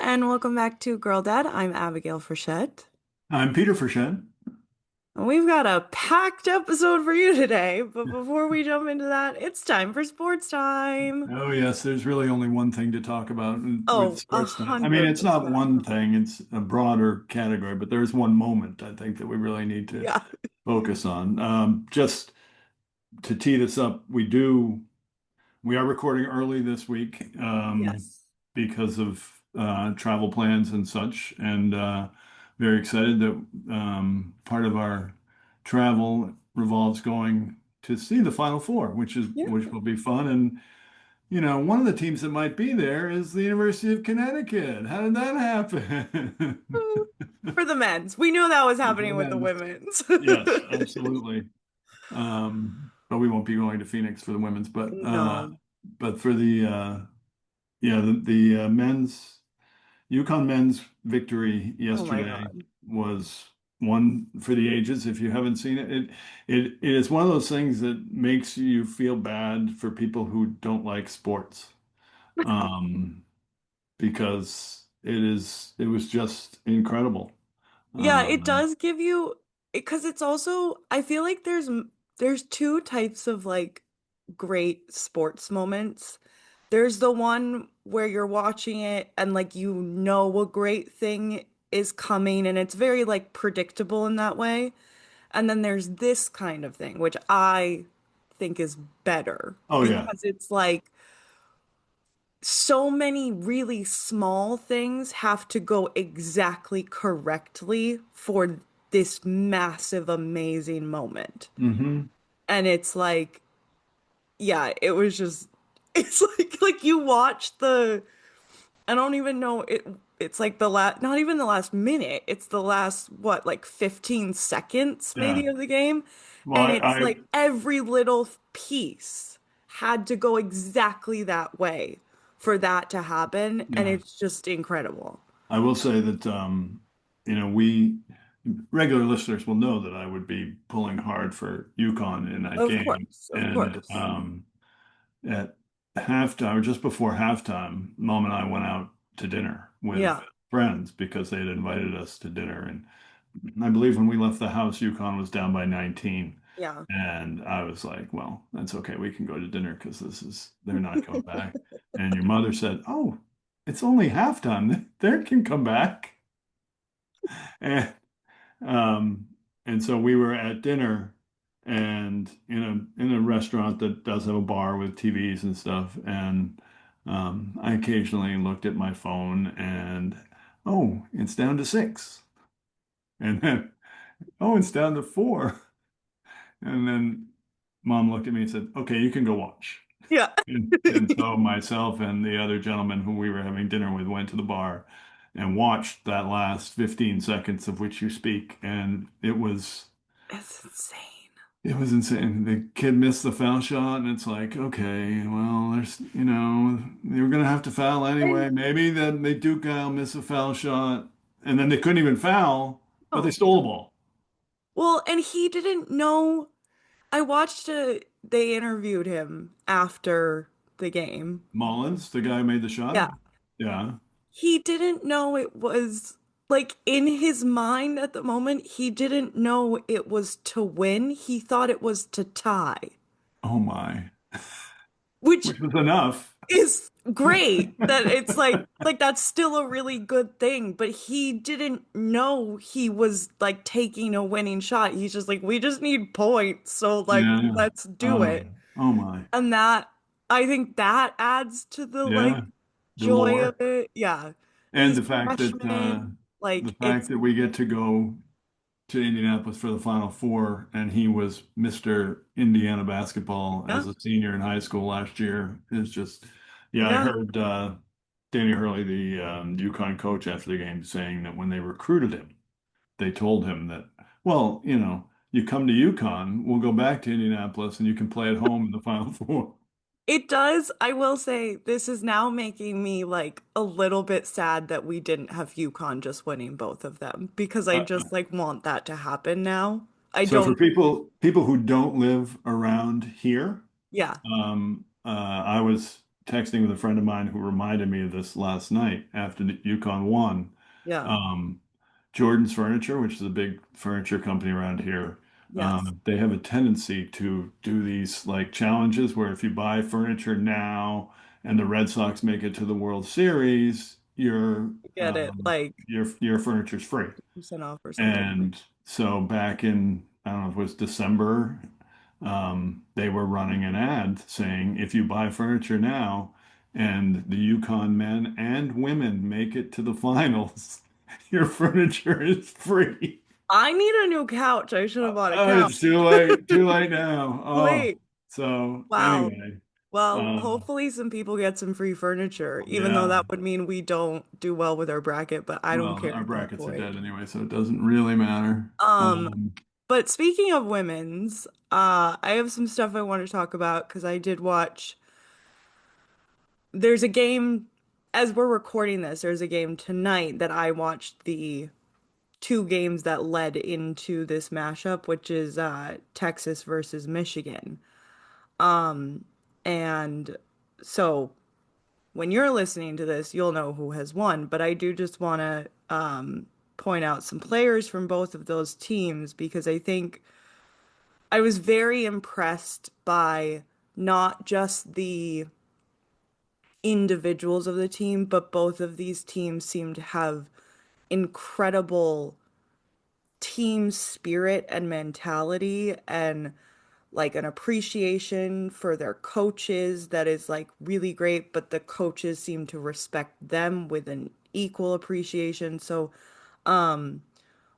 And welcome back to Girl Dad. I'm Abigail Frechette. I'm Peter Frashad. And we've got a packed episode for you today, but before we jump into that, it's time for sports time. Oh, yes, there's really only one thing to talk about with Oh, a sports time. I mean, hundred it's not percent. one thing, it's a broader category, but there's one moment I think that we really need to Yeah. focus on. Just to tee this up, we are recording early this week Yes. because of travel plans and such, and very excited that part of our travel revolves going to see the Final Four, Yeah. which will be fun. And one of the teams that might be there is the University of Connecticut. How did that happen? For the men's. We knew that was For happening with the them. women's. Yes, absolutely. But we won't be going to Phoenix for the women's, No. but for the men's UConn men's victory Oh my yesterday God. was one for the ages. If you haven't seen it, it is one of those things that makes you feel bad for people who don't like sports. Um, because it was just incredible. Yeah, it Um, does give you because it's also I feel like there's two types of like great sports moments. There's the one where you're watching it and like you know a great thing is coming and it's very like predictable in that way. And then there's this kind of thing, which I think is better oh yeah, because it's like so many really small things have to go exactly correctly for this massive, amazing moment. hmm And it's like, yeah, it was just, it's like you watch I don't even know it's like the last, not even the last minute. It's the last, what, like 15 seconds yeah. maybe of the game. Well, And it's like every little piece had to go exactly that way for that to happen. And yeah, it's just incredible. I will say that we regular listeners will know that I would be pulling hard for UConn in that Of game, course, of and course. at halftime or just before halftime, Mom and I went out to dinner with Yeah, friends because they had invited us to dinner. And I believe when we left the house, UConn was down by 19. yeah. And I was like, well, that's okay. We can go to dinner because they're not coming back. And your mother said, oh, it's only halftime. They can come back. And, um, and so we were at dinner and in a restaurant that does have a bar with TVs and stuff. And I occasionally looked at my phone and, oh, it's down to six. And then, oh, it's down to four. And then Mom looked at me and said, okay, you can go watch. Yeah. And so myself and the other gentleman who we were having dinner with went to the bar and watched that last 15 seconds of which you speak. And It's insane. it was insane. The kid missed the foul shot, and it's like, okay, well, they were gonna have to foul anyway. And Maybe then they Duke guy miss a foul shot, and then they couldn't even foul, but they oh, stole the ball. well, and he didn't know. They interviewed him after the game. Mullins, the guy who made the shot. Yeah. Yeah. He didn't know it was like in his mind at the moment, he didn't know it was to win. He thought it was to tie, Oh my. which Which was enough. is great that it's like that's still a really good thing, but he didn't know he was like taking a winning shot. He's just like, we just need points, so like Yeah. let's do Oh, it. oh my. And that I think that adds to the like Yeah. The joy of lore. it. Yeah. And He's a freshman. the Like fact that we get to go to Indianapolis for the Final Four, and he was Mr. Indiana basketball yeah, as a senior in high school last year is just, yeah, I yeah. heard Danny Hurley, the UConn coach after the game, saying that when they recruited him, they told him that, well, you come to UConn, we'll go back to Indianapolis and you can play at home in the Final Four. It does. I will say this is now making me like a little bit sad that we didn't have UConn just winning both of them because I Uh, just like want that to happen now. I so for don't, people who don't live around here, yeah. I was texting with a friend of mine who reminded me of this last night after the UConn won. Yeah. Um, Jordan's Furniture, which is a big furniture company around here, Yes. they have a tendency to do these like challenges where if you buy furniture now and the Red Sox make it to the World Series, Get it. Like your furniture's free. percent off or something. And so back in, I don't know if it was December, they were running an ad saying if you buy furniture now and the Yukon men and women make it to the finals, your furniture is free. I need a new couch. I should have bought a Oh, couch. it's too late now. Oh, Wait. so Wow. anyway, Well, um, hopefully some people get some free furniture, even though yeah. that would mean we don't do well with our bracket, but I don't Well, care our at that brackets are point. dead anyway, so it doesn't really matter. Um, but speaking of women's, I have some stuff I want to talk about because I did watch. There's a game as we're recording this, there's a game tonight that I watched the two games that led into this mashup, which is Texas versus Michigan. And so when you're listening to this, you'll know who has won. But I do just want to point out some players from both of those teams because I think I was very impressed by not just the individuals of the team, but both of these teams seem to have incredible team spirit and mentality and like an appreciation for their coaches that is like really great, but the coaches seem to respect them with an equal appreciation. So,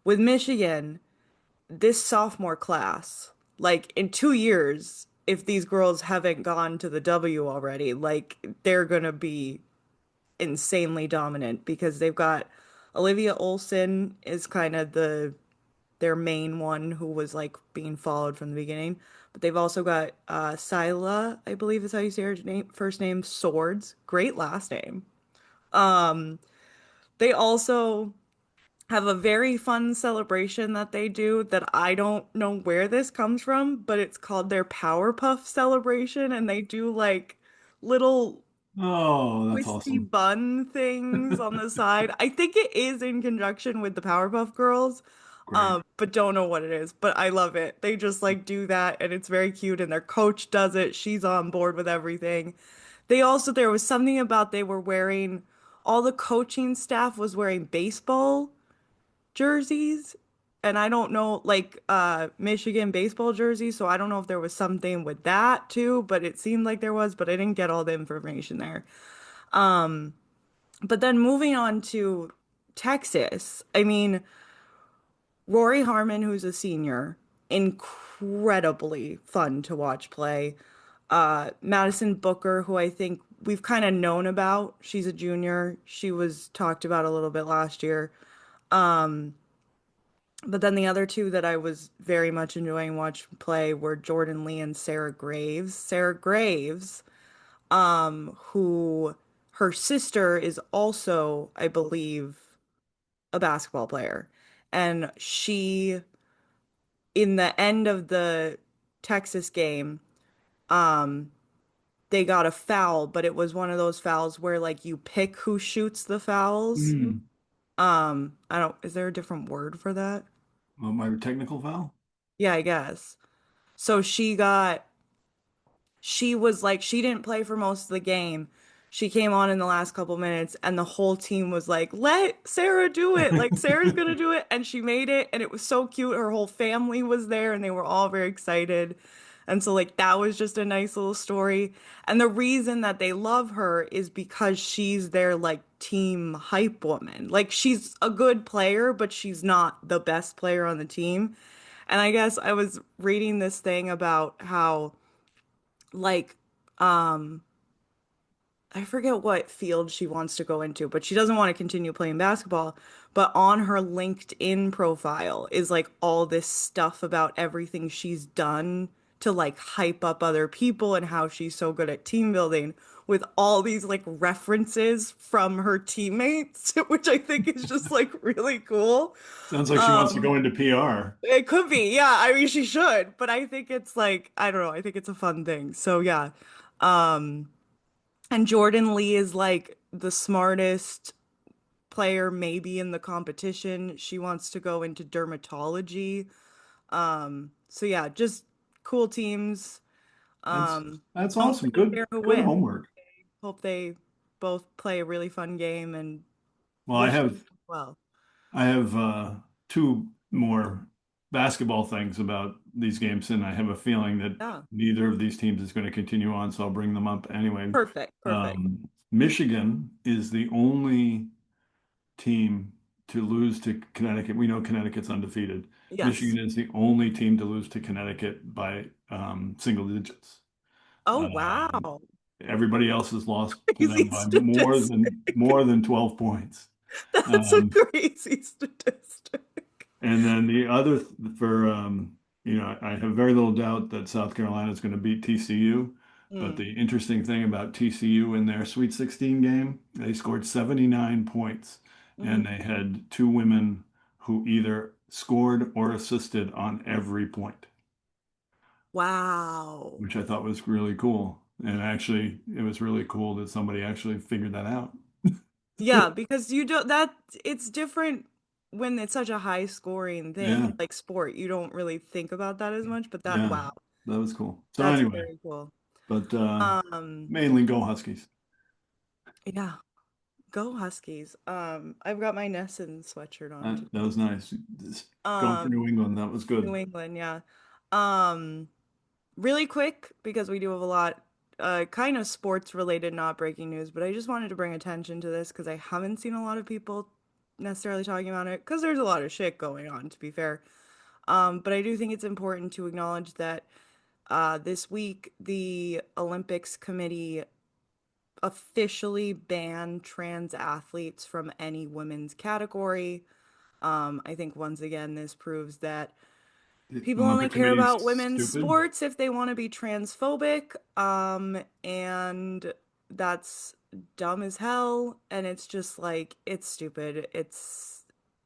with Michigan, this sophomore class, like in 2 years, if these girls haven't gone to the W already, like they're gonna be insanely dominant because they've got Olivia Olson is kind of their main one who was like being followed from the beginning. But they've also got Sila, I believe is how you say her name, first name, Swords. Great last name. They also have a very fun celebration that they do that I don't know where this comes from, but it's called their Powerpuff celebration, and they do like little oh, that's twisty awesome. bun things on the side. I think it is in conjunction with the Powerpuff Girls, Great. but don't know what it is. But I love it. They just like do that, and it's very cute. And their coach does it. She's on board with everything. They also, there was something about they were wearing, all the coaching staff was wearing baseball jerseys. And I don't know, like Michigan baseball jerseys. So I don't know if there was something with that too, but it seemed like there was, but I didn't get all the information there. But then moving on to Texas, I mean, Rory Harmon, who's a senior, incredibly fun to watch play. Madison Booker, who I think we've kind of known about, she's a junior. She was talked about a little bit last year. But then the other two that I was very much enjoying watch play were Jordan Lee and Sarah Graves. Sarah Graves, who her sister is also, I believe, a basketball player. And she, in the end of the Texas game, um, they got a foul, but it was one of those fouls where like you pick who shoots the fouls. Mm. I don't, is there a different word for that? Well, my technical foul? Yeah, I guess. So she was like, she didn't play for most of the game. She came on in the last couple minutes, and the whole team was like, let Sarah do it. Like, Sarah's gonna do it. And she made it, and it was so cute. Her whole family was there, and they were all very excited. And so, like, that was just a nice little story. And the reason that they love her is because she's their, like, team hype woman. Like, she's a good player, but she's not the best player on the team. And I guess I was reading this thing about how like I forget what field she wants to go into, but she doesn't want to continue playing basketball. But on her LinkedIn profile is like all this stuff about everything she's done to like hype up other people and how she's so good at team building with all these like references from her teammates, which I think is just like really cool. Sounds like she wants to go into PR. It could be, yeah. I mean, she should, but I think it's like, I don't know. I think it's a fun thing. So yeah. And Jordan Lee is like the smartest player maybe in the competition. She wants to go into dermatology. So yeah, just cool teams. That's Um, that's don't awesome. really Good care who good wins. homework. Hope they both play a really fun game and Well, I wish them have well. I have two more basketball things about these games, and I have a feeling that Yeah. neither of these teams is going to continue on, so I'll bring them up anyway. Perfect. Perfect. Michigan is the only team to lose to Connecticut. We know Connecticut's undefeated. Yes. Michigan is the only team to lose to Connecticut by single digits. Oh, Um, wow. everybody else has lost to them Crazy by statistic. more than 12 points. That's a Um, crazy statistic. and then the other for I have very little doubt that South Carolina is going to beat TCU. But Mm, the interesting thing about TCU in their Sweet 16 game, they scored 79 points, hmm. and they had two women who either scored or assisted on every point, Wow. which I thought was really cool. And actually, it was really cool that somebody actually figured that out. Yeah, because you don't that it's different when it's such a high scoring thing Yeah, like sport. You don't really think about that as much, but that yeah, wow, that was cool. So that's anyway, very cool. but Um, mainly go Huskies. yeah, go Huskies. I've got my Nesson sweatshirt on today. That was nice. Just going for Um, New England, that was New good. England, yeah. Um, Really quick because we do have a lot kind of sports related, not breaking news, but I just wanted to bring attention to this because I haven't seen a lot of people necessarily talking about it because there's a lot of shit going on, to be fair. But I do think it's important to acknowledge that this week the Olympics Committee officially banned trans athletes from any women's category. I think once again this proves that The people only Olympic care Committee's about women's stupid. sports if they want to be transphobic. And that's dumb as hell. And it's just like it's stupid.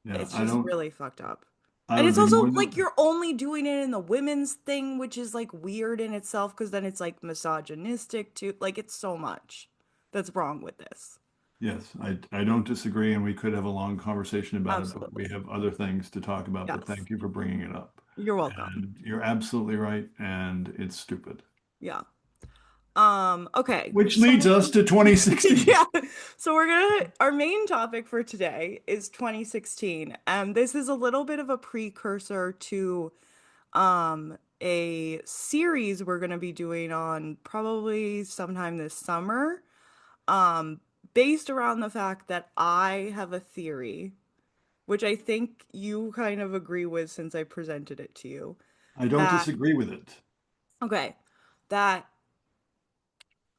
Yeah, It's just really fucked up. I And would it's be also more like than, you're only doing it in the women's thing, which is like weird in itself because then it's like misogynistic too. Like it's so much that's wrong with this. yes, I don't disagree, and we could have a long conversation about it, but we Absolutely. have other things to talk about, but Yes. thank you for bringing it up. You're welcome. And you're absolutely right, and it's stupid. Yeah. Okay. Which So leads us to 2016. yeah. So we're gonna our main topic for today is 2016. And this is a little bit of a precursor to a series we're gonna be doing on probably sometime this summer. Um, Based around the fact that I have a theory, which I think you kind of agree with since I presented it to you, I don't that disagree with it. okay, that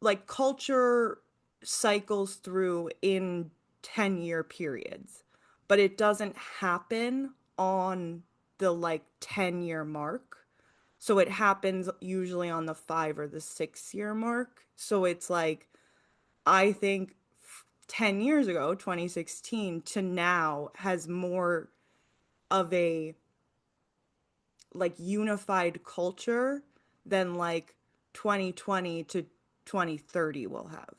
like culture cycles through in 10-year periods, but it doesn't happen on the like 10-year mark. So it happens usually on the 5 or the 6 year mark. So it's like, I think 10 years ago, 2016 to now has more of a like unified culture than like 2020 to 2030 will have.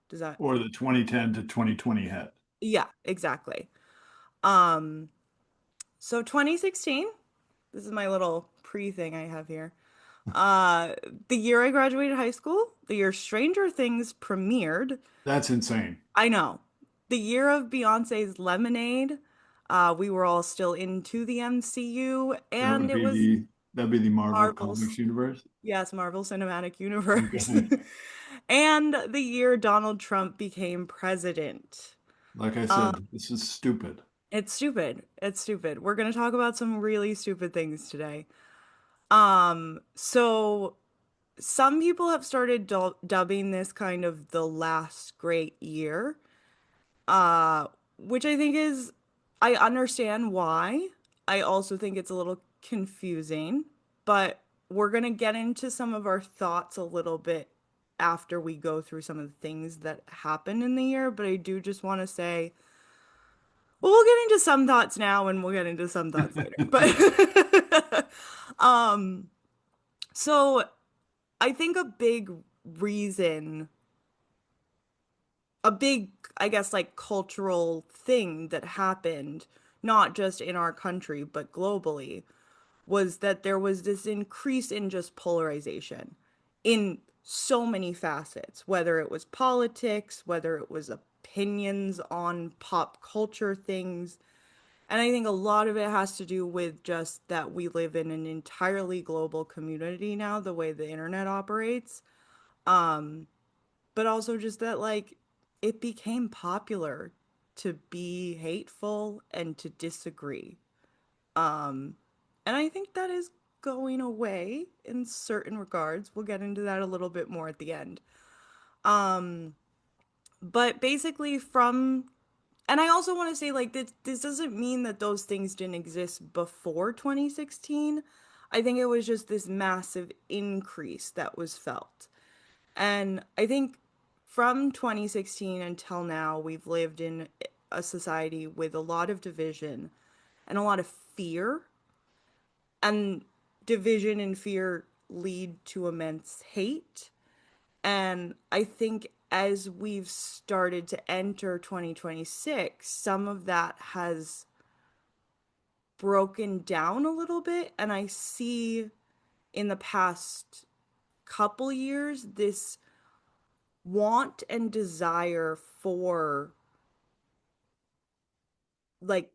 Does that Or the 2010 to 2020 had. Yeah, exactly. Um, so 2016, this is my little pre-thing I have here. Uh, the year I graduated high school, the year Stranger Things premiered. That's insane. I know. The year of Beyonce's Lemonade. We were all still into the MCU, That and would it be was that'd be the Marvel Marvel's, Comics universe. yes, Marvel Cinematic Universe. Okay. And the year Donald Trump became president. Like I Um, said, this is stupid. It's stupid. It's stupid. We're gonna talk about some really stupid things today. So some people have started dubbing this kind of the last great year, uh, which I think is, I understand why. I also think it's a little confusing, but we're gonna get into some of our thoughts a little bit after we go through some of the things that happened in the year. But I do just want to say, well, we'll get into some thoughts now and we'll get into some thoughts later. But so I think a big reason a big, I guess, like cultural thing that happened, not just in our country, but globally, was that there was this increase in just polarization in so many facets, whether it was politics, whether it was opinions on pop culture things. And I think a lot of it has to do with just that we live in an entirely global community now, the way the internet operates. But also just that, like, it became popular to be hateful and to disagree. And I think that is going away in certain regards. We'll get into that a little bit more at the end. But basically, and I also want to say, like, this doesn't mean that those things didn't exist before 2016. I think it was just this massive increase that was felt. And I think from 2016 until now, we've lived in a society with a lot of division and a lot of fear. And division and fear lead to immense hate. And I think as we've started to enter 2026, some of that has broken down a little bit. And I see in the past couple years this want and desire for like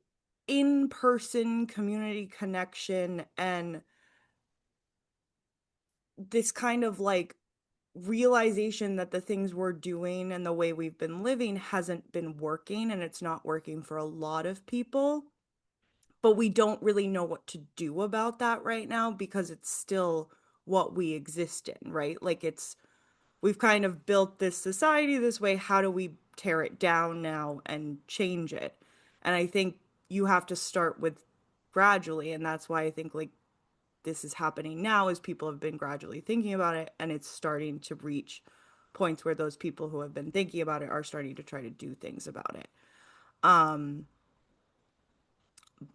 in-person community connection and this kind of like realization that the things we're doing and the way we've been living hasn't been working and it's not working for a lot of people. But we don't really know what to do about that right now because it's still what we exist in, right? Like we've kind of built this society this way. How do we tear it down now and change it? And I think you have to start with gradually. And that's why I think like this is happening now is people have been gradually thinking about it and it's starting to reach points where those people who have been thinking about it are starting to try to do things about it. Um,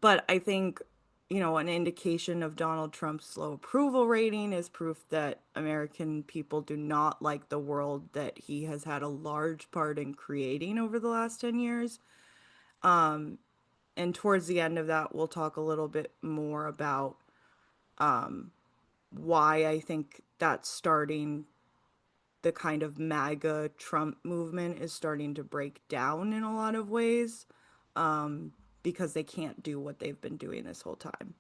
but I think, you know, an indication of Donald Trump's low approval rating is proof that American people do not like the world that he has had a large part in creating over the last 10 years. And towards the end of that, we'll talk a little bit more about why I think that's starting the kind of MAGA Trump movement is starting to break down in a lot of ways because they can't do what they've been doing this whole time.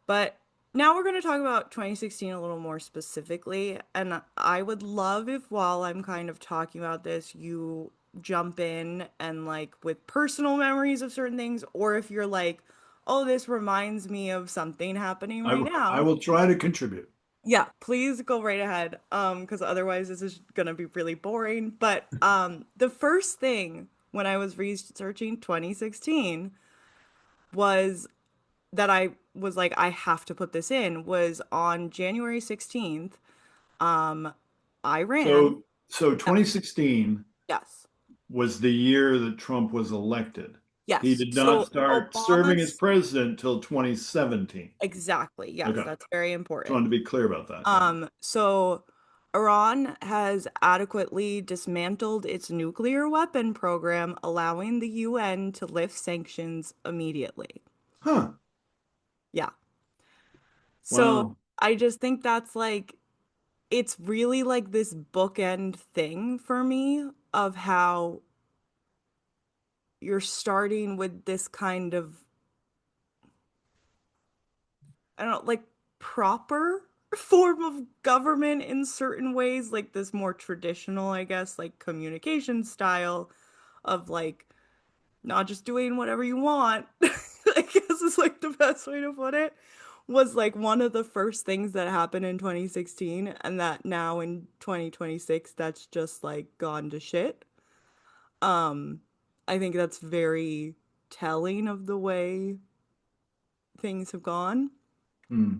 But now we're going to talk about 2016 a little more specifically. And I would love if while I'm kind of talking about this, you jump in and like with personal memories of certain things, or if you're like, oh, this reminds me of something happening right I now. will try to contribute. Yeah, please go right ahead. Because otherwise this is gonna be really boring. But the first thing when I was researching 2016 was that I was like, I have to put this in, was on January 16th, Iran. So Yeah, 2016 yes. was the year that Trump was elected. He Yes. did not So start serving as Obama's president till 2017. exactly. Yes, Okay. that's very Just wanted important. to be clear about that. Yeah. So Iran has adequately dismantled its nuclear weapon program, allowing the UN to lift sanctions immediately. Huh. Yeah. So Wow. I just think that's like, it's really like this bookend thing for me of how you're starting with this kind of, I don't know, like proper form of government in certain ways, like this more traditional, I guess, like communication style of like not just doing whatever you want, I guess is like the best way to put it, was like one of the first things that happened in 2016, and that now in 2026, that's just like gone to shit. I think that's very telling of the way things have gone. Hmm.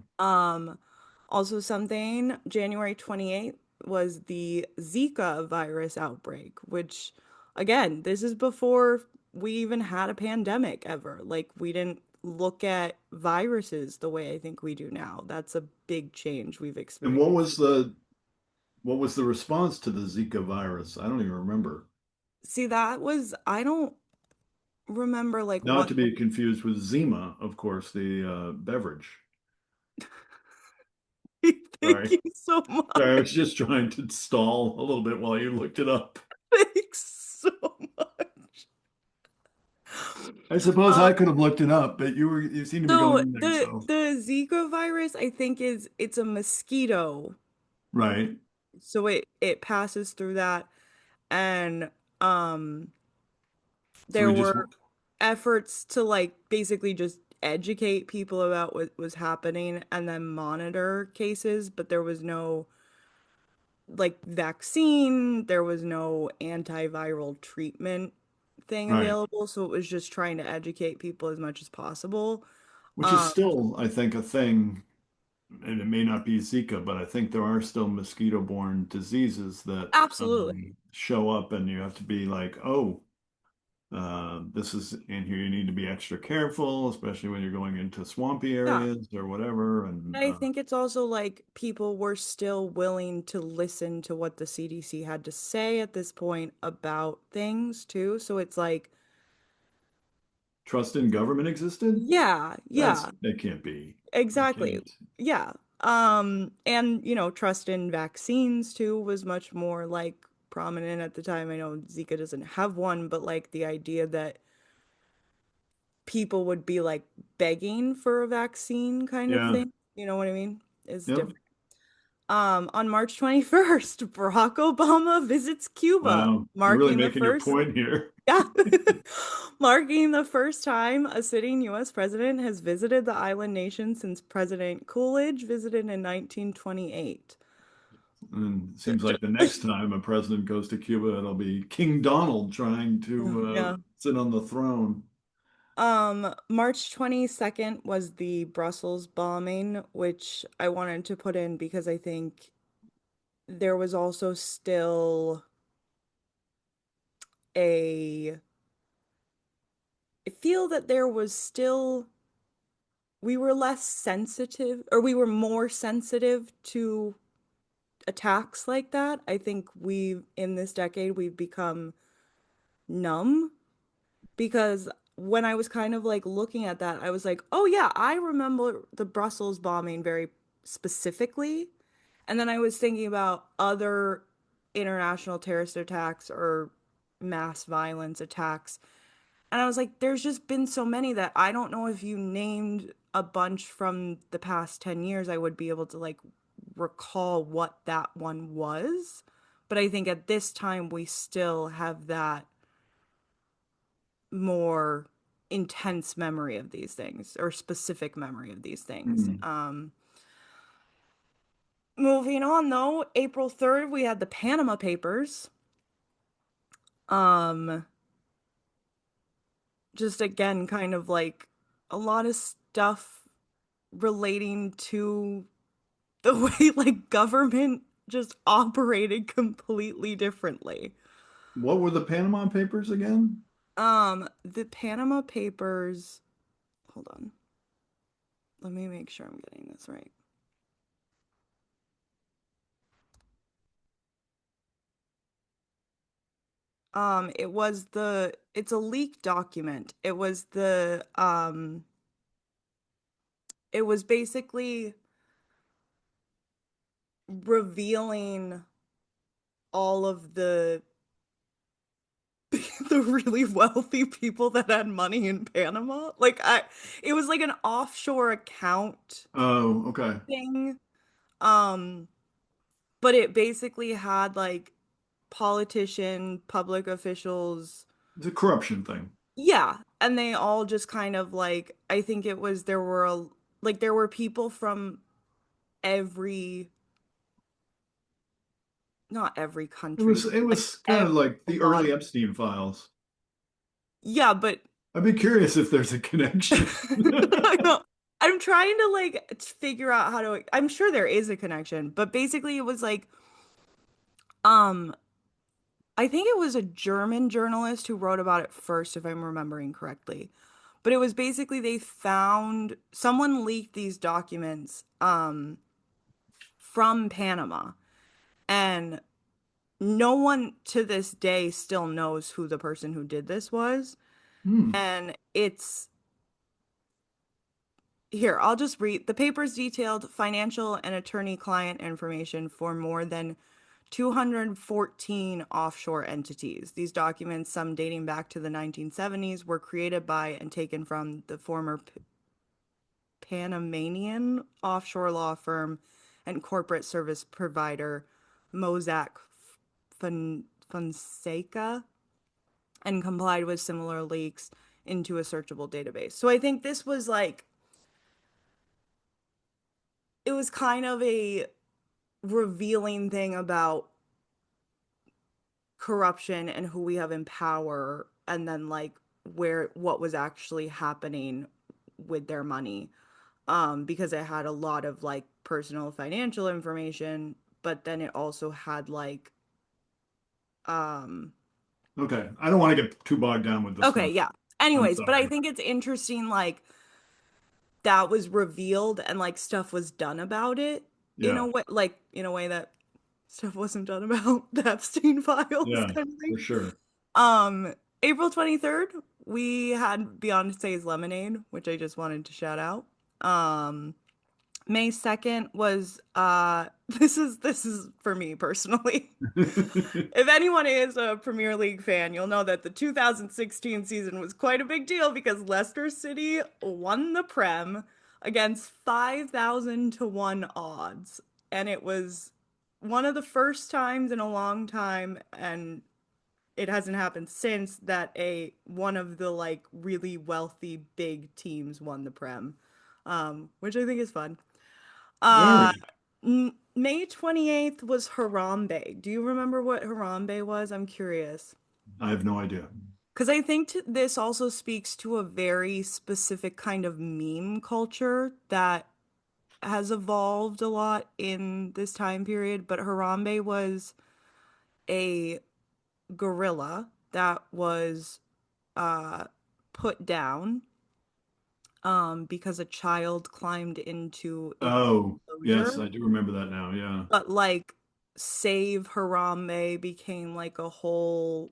Also, something January 28th was the Zika virus outbreak, which, again, this is before we even had a pandemic ever. Like, we didn't look at viruses the way I think we do now. That's a big change we've And experienced. what was the response to the Zika virus? I don't even remember. See, that was, I don't remember like Not what to be confused with Zima, of course, the beverage. thank Sorry. you so Sorry, I much. was just trying to stall a little bit while you looked it up. Thanks so much. I suppose Um, I could have looked it up, but you seem to be so going there, so the Zika virus, I think it's a mosquito. right. So it passes through that, and um So there we just were efforts to like basically just educate people about what was happening and then monitor cases, but there was no like vaccine, there was no antiviral treatment thing right, available, so it was just trying to educate people as much as possible. which is Um, still, I think, a thing, and it may not be Zika, but I think there are still mosquito-borne diseases that Absolutely. show up, and you have to be like, oh, this is in here. You need to be extra careful, especially when you're going into swampy Yeah. areas or whatever. And I think it's also like people were still willing to listen to what the CDC had to say at this point about things too. So it's like, trust in government existed. yeah, yeah, That can't be. It exactly. can't. Yeah. And trust in vaccines too was much more like prominent at the time. I know Zika doesn't have one, but like the idea that people would be like begging for a vaccine kind of Yeah. thing, you know what I mean, is Yep. different. On March 21st, Barack Obama visits Cuba, Wow. You're really marking the making your first, point here. yeah, marking the first time a sitting US president has visited the island nation since President Coolidge visited in 1928. And it seems like the next time a president goes to Cuba, it'll be King Donald trying to Yeah. sit on the throne. March 22nd was the Brussels bombing, which I wanted to put in because I think there was also still a I feel that there was still we were less sensitive or we were more sensitive to attacks like that. I think in this decade we've become numb because when I was kind of like looking at that, I was like, "Oh yeah, I remember the Brussels bombing very specifically." And then I was thinking about other international terrorist attacks or mass violence attacks. And I was like, there's just been so many that I don't know if you named a bunch from the past 10 years, I would be able to like recall what that one was. But I think at this time, we still have that more intense memory of these things or specific memory of these things. Hmm. Moving on though, April 3rd, we had the Panama Papers. Um, just again, kind of like a lot of stuff relating to the way like government just operated completely differently. What were the Panama Papers again? The Panama Papers, hold on. Let me make sure I'm getting this right. It's a leaked document. It was basically revealing all of the really wealthy people that had money in Panama. It was like an offshore account Oh, okay. thing. Um, but it basically had like public officials. It's a corruption thing. Yeah, and they all just kind of like I think it was there were people from every not every country, It but like was kind of like a the lot early of Epstein files. yeah, but I'd be curious if there's a connection. I know. I'm trying to like figure out how to I'm sure there is a connection, but basically it was like um I think it was a German journalist who wrote about it first, if I'm remembering correctly. But it was basically they found someone leaked these documents from Panama. And no one to this day still knows who the person who did this was. Hmm. And it's here, I'll just read. The papers detailed financial and attorney-client information for more than 214 offshore entities. These documents, some dating back to the 1970s, were created by and taken from the former Panamanian offshore law firm and corporate service provider Mossack Fonseca and complied with similar leaks into a searchable database. So I think this was like, it was kind of a revealing thing about corruption and who we have in power, and then like where what was actually happening with their money. Because it had a lot of like personal financial information, but then it also had like um Okay. I don't want to get too bogged down with this okay, one. yeah. I'm Anyways, but I sorry. think it's interesting like that was revealed and like stuff was done about it in a Yeah. way, like in a way that stuff wasn't done about the Epstein files Yeah, kind of thing. for sure. Um, April 23rd, we had Beyonce's Lemonade, which I just wanted to shout out. Um, May 2nd was this is for me personally. If anyone is a Premier League fan, you'll know that the 2016 season was quite a big deal because Leicester City won the Prem against 5,000 to 1 odds. And it was one of the first times in a long time, and it hasn't happened since, that a one of the like really wealthy big teams won the Prem, which I think is fun. Uh, Very. May 28th was Harambe. Do you remember what Harambe was? I'm curious. I have no idea. Because I think this also speaks to a very specific kind of meme culture that has evolved a lot in this time period. But Harambe was a gorilla that was uh, put down because a child climbed into its Oh, yes, enclosure. I do remember that now. Yeah. But like Save Harambe became like a whole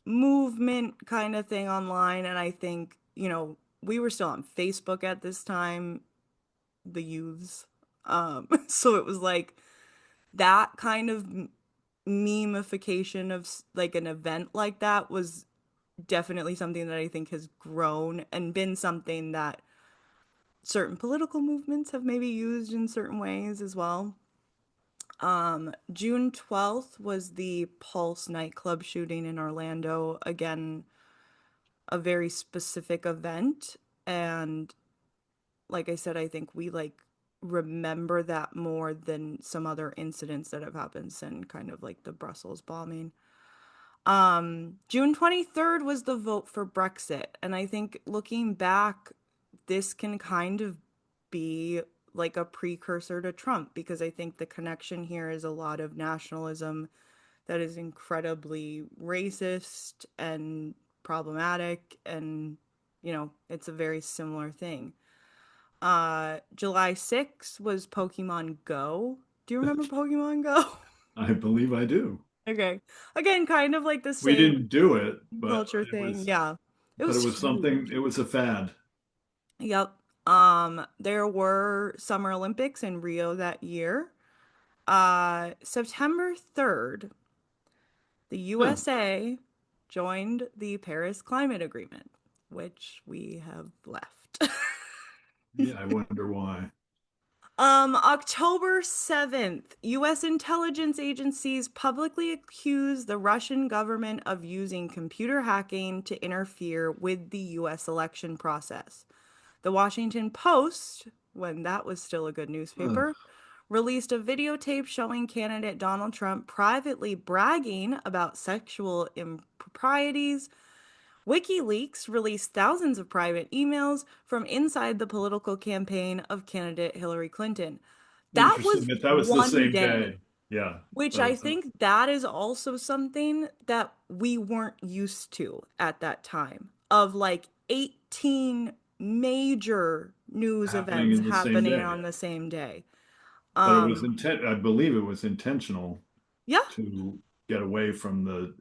movement kind of thing online. And I think, we were still on Facebook at this time, the youths. So it was like that kind of memification of like an event like that was definitely something that I think has grown and been something that certain political movements have maybe used in certain ways as well. June 12th was the Pulse nightclub shooting in Orlando. Again, a very specific event. And like I said, I think we like remember that more than some other incidents that have happened since kind of like the Brussels bombing. June 23rd was the vote for Brexit. And I think looking back, this can kind of be like a precursor to Trump because I think the connection here is a lot of nationalism that is incredibly racist and problematic, and it's a very similar thing. July 6th was Pokemon Go. Do you remember Pokemon Go? I believe I do. Okay. Again, kind of like the We same didn't do it, culture thing. Yeah. It but it was was something, huge. it was a fad. Yep. There were Summer Olympics in Rio that year. September 3rd, the Huh. USA joined the Paris Climate Agreement, which we have left. Yeah, I wonder why. October 7th, US intelligence agencies publicly accused the Russian government of using computer hacking to interfere with the US election process. The Washington Post, when that was still a good Ugh. newspaper, released a videotape showing candidate Donald Trump privately bragging about sexual improprieties. WikiLeaks released thousands of private emails from inside the political campaign of candidate Hillary Clinton. That Interesting was that that was the one same day, day. Yeah, which that I was think that is also something that we weren't used to at that time, of like 18 major news happening events in the same happening day. on the same day. But it was Um, I believe it was intentional yeah, to. get away from the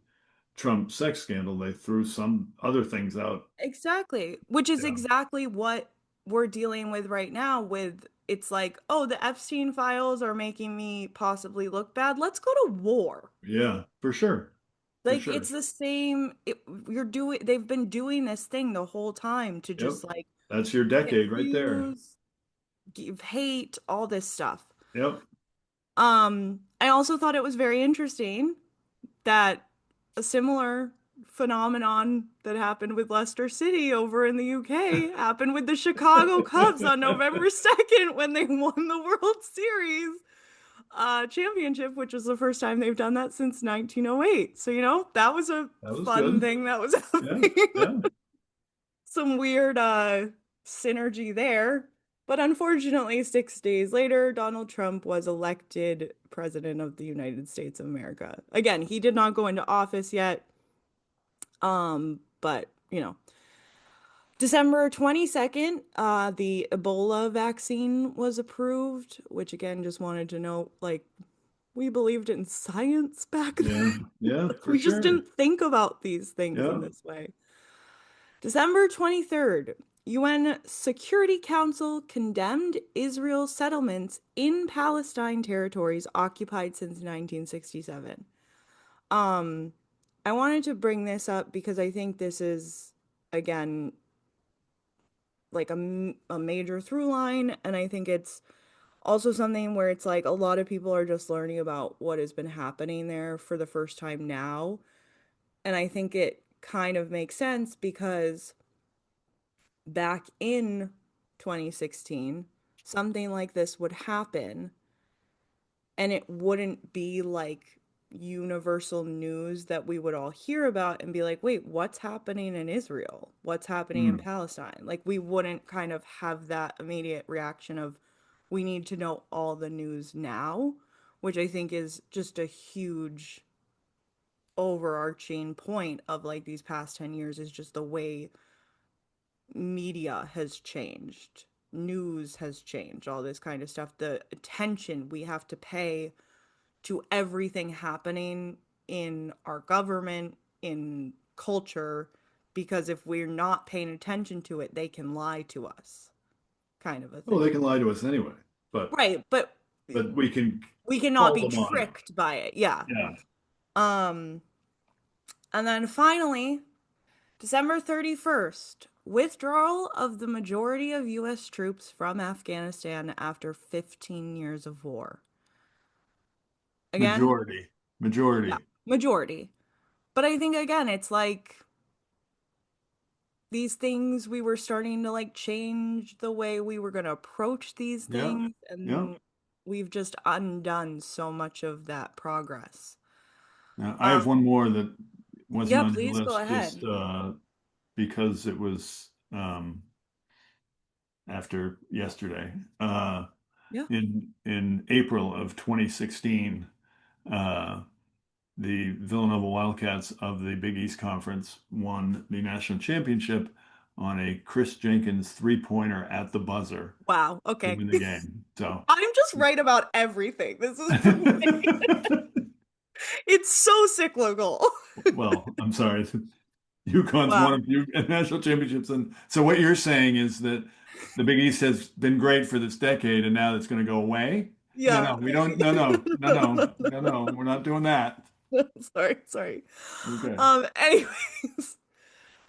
Trump sex scandal, they threw some other things out. Exactly. Which is Yeah. exactly what we're dealing with right now with it's like, oh, the Epstein files are making me possibly look bad. Let's go to war. Yeah, for sure. For Like sure. it's the same you're doing they've been doing this thing the whole time to Yep. just like That's your get decade right there. views, give hate, all this stuff. Yep. I also thought it was very interesting that a similar phenomenon that happened with Leicester City over in the UK happened with the Chicago Cubs on November 2nd when they won the World Series championship, which was the first time they've done that since 1908. So, that was a That was fun good. thing that was Yeah. happening. Yeah. Some weird synergy there. But unfortunately, 6 days later, Donald Trump was elected president of the United States of America. Again, he did not go into office yet. But December 22nd, the Ebola vaccine was approved, which again, just wanted to note, like, we believed in science back Yeah. then. Yeah, Like, for we just sure. didn't think about these things in Yeah. this way. December 23rd, UN Security Council condemned Israel's settlements in Palestine territories occupied since 1967. Um, I wanted to bring this up because I think this is, again, like a major through line, and I think it's also something where it's like a lot of people are just learning about what has been happening there for the first time now. And I think it kind of makes sense because back in 2016, something like this would happen and it wouldn't be like universal news that we would all hear about and be like, wait, what's happening in Israel? What's happening in Mm. Palestine? Like, we wouldn't kind of have that immediate reaction of, we need to know all the news now, which I think is just a huge overarching point of like these past 10 years is just the way media has changed, news has changed, all this kind of stuff. The attention we have to pay to everything happening in our government, in culture, because if we're not paying attention to it, they can lie to us, kind of a Oh, they thing. can lie to us anyway, Right, but but we can we cannot call be them on it. tricked by it. Yeah. Yeah. Um, and then finally, December 31st, withdrawal of the majority of US troops from Afghanistan after 15 years of war. Again, Majority. yeah, Majority. majority. But I think again, it's like these things we were starting to like change the way we were going to approach these Yeah. things, Yeah. and we've just undone so much of that progress. Now, I Um, have one more that wasn't yeah, on your please go list, just ahead. because it was after yesterday. Yeah. In April of 2016, uh, the Villanova Wildcats of the Big East Conference won the national championship on a Chris Jenkins three-pointer at the buzzer Wow. to Okay. win the game. So, I'm just right about everything. This is it's so cyclical. well, I'm sorry. UConn's won Wow. a few national championships, and so what you're saying is that the Big East has been great for this decade, and now it's going to go away? No, Yeah. no, we don't. No, no, no, no, no, no. We're not doing that. Sorry, sorry. Okay. Anyways,